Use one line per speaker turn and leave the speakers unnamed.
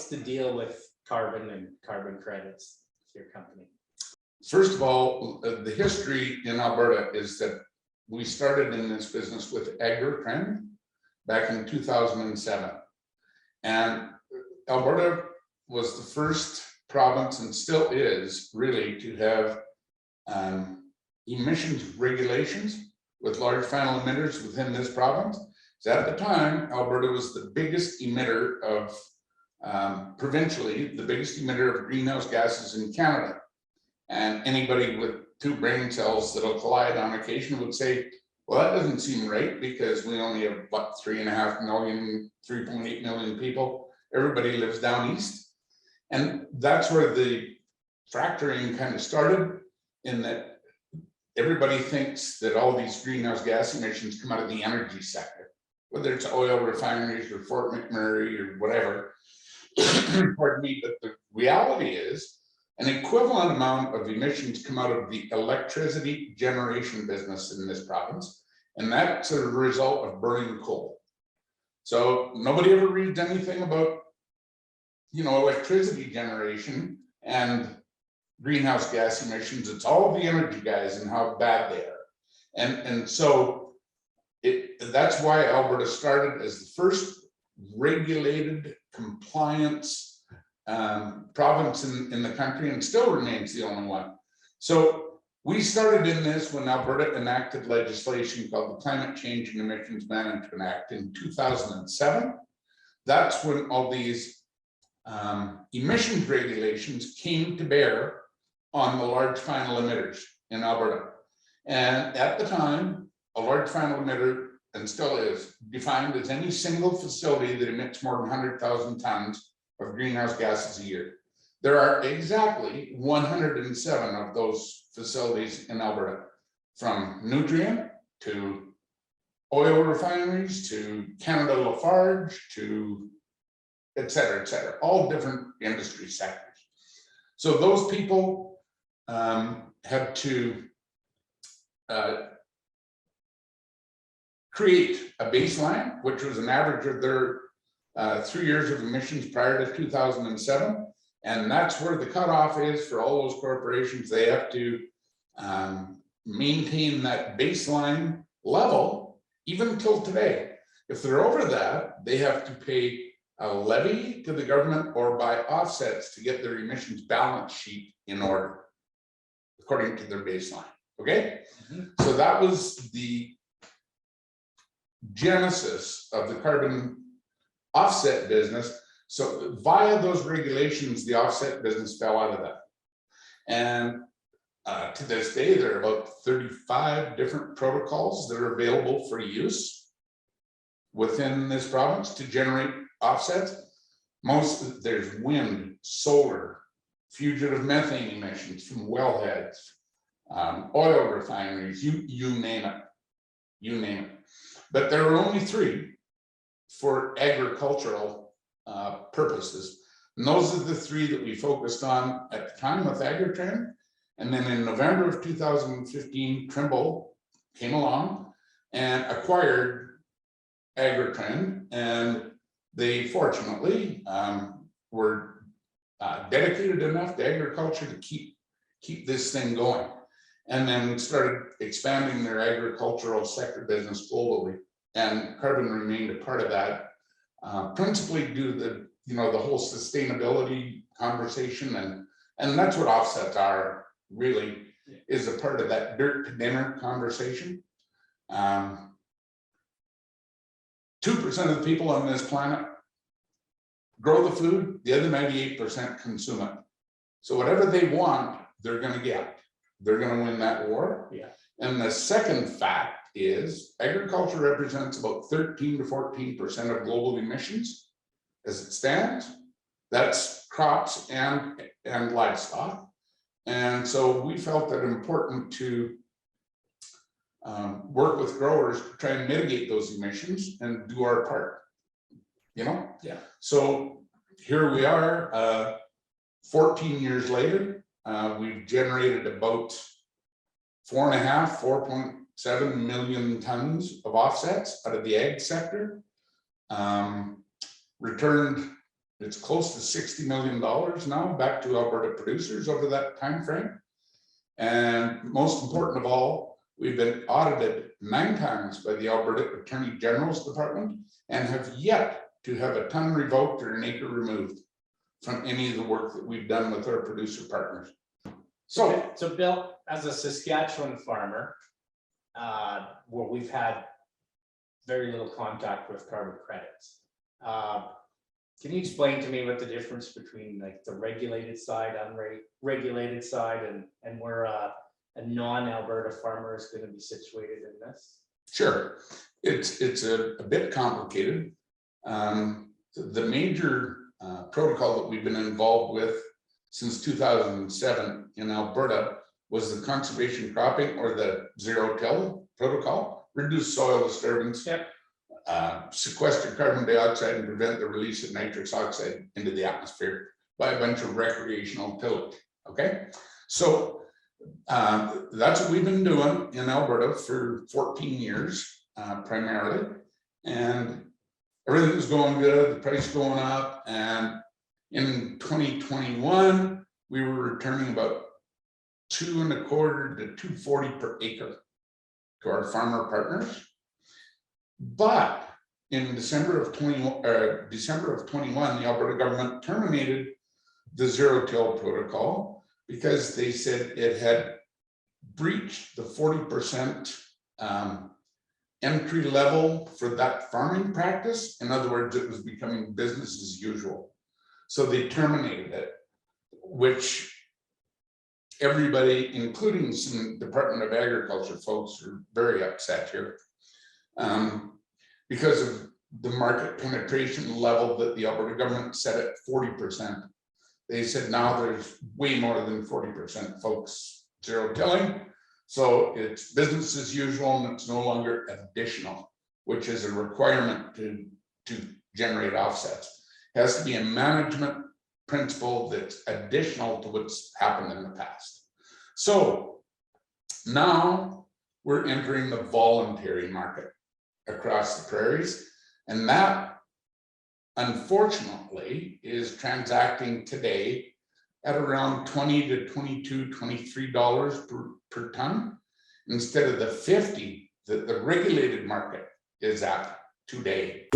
what's the deal with carbon and carbon credits with your company?
First of all, the history in Alberta is that we started in this business with Aggregation back in 2007. And Alberta was the first province, and still is really, to have emissions regulations with large final emitters within this province. So at the time, Alberta was the biggest emitter of, provincially, the biggest emitter of greenhouse gases in Canada. And anybody with two brain cells that'll collide on occasion would say, well, that doesn't seem right, because we only have, what, 3.5 million, 3.8 million people. Everybody lives down east. And that's where the fracturing kind of started, in that everybody thinks that all these greenhouse gas emissions come out of the energy sector, whether it's oil refineries or Fort McMurray or whatever. Pardon me, but the reality is an equivalent amount of emissions come out of the electricity generation business in this province, and that's a result of burning coal. So nobody ever reads anything about, you know, electricity generation and greenhouse gas emissions. It's all the energy guys and how bad they are. And so that's why Alberta started as the first regulated compliance province in the country, and still remains the only one. So we started in this when Alberta enacted legislation called the Climate Change and Emissions Management Act in 2007. That's when all these emissions regulations came to bear on the large final emitters in Alberta. And at the time, a large final emitter, and still is, defined as any single facility that emits more than 100,000 tons of greenhouse gases a year. There are exactly 107 of those facilities in Alberta, from Nutrien to oil refineries to Canada Lafarge to et cetera, all different industry sectors. So those people had to create a baseline, which was an average of their 3 years of emissions prior to 2007. And that's where the cutoff is for all those corporations. They have to maintain that baseline level even until today. If they're over that, they have to pay a levy to the government or buy offsets to get their emissions balance sheet in order, according to their baseline. Okay, so that was the genesis of the carbon offset business. So via those regulations, the offset business fell out of that. And to this day, there are about 35 different protocols that are available for use within this province to generate offsets. There's wind, solar, fugitive methane emissions from wellheads, oil refineries, you name it. But there are only 3 for agricultural purposes. And those are the 3 that we focused on at the time with Aggregation. And then in November of 2015, Trimble came along and acquired Aggregation, and they fortunately were dedicated enough to agriculture to keep this thing going, and then started expanding their agricultural sector business globally. And carbon remained a part of that, principally due to the whole sustainability conversation, and that's what offsets are really, is a part of that dirt to dinner conversation. 2% of the people on this planet grow the food, the other 98% consume it. So whatever they want, they're going to get. They're going to win that war.
Yeah.
And the second fact is agriculture represents about 13 to 14% of global emissions as it stands. That's crops and livestock. And so we felt that important to work with growers to try and mitigate those emissions and do our part, Yeah. So here we are, 14 years later, we've generated about 4.7 million tons of offsets out of the ag sector, returned it's close to $60 million now back to Alberta producers over that time frame. And most important of all, we've been audited 9 times by the Alberta Attorney General's Department and have yet to have a ton revoked or an acre removed from any of the work that we've done with our producer partners. So,
Bill, as a Saskatchewan farmer, where we've had very little contact with carbon credits, can you explain to me what the difference between like the regulated side, unregulated side, and where a non-Alberta farmer is going to be situated in this?
sure, it's a bit complicated. The major protocol that we've been involved with since 2007 in Alberta was the conservation cropping, or the zero-till protocol, reduce soil disturbance,
Yep.
Sequester carbon dioxide and prevent the release of nitrous oxide into the atmosphere by a bunch of recreational tillage. Okay, so that's what we've been doing in Alberta for 14 years, primarily, and everything was going good, the price going up, and in 2021, we were returning about $2.25 to $2.40 per acre to our farmer partners. But in December of 21, the Alberta government terminated the zero-till protocol because they said it had breached the 40% entry level for that farming practice. In other words, it was becoming business as usual. So they terminated it, which everybody, including some Department of Agriculture folks, are very upset here because of the market penetration level that the Alberta government set at 40%. They said now there's way more than 40% folks zero-tilling. So it's business as usual, and it's no longer additional, which is a requirement to generate offsets. It has to be a management principle that's additional to what's happened in the past. So now we're entering the voluntary market across the prairies, and that unfortunately is transacting today at around $20 to $22, $23 per ton, instead of the $50 that the regulated market is at today.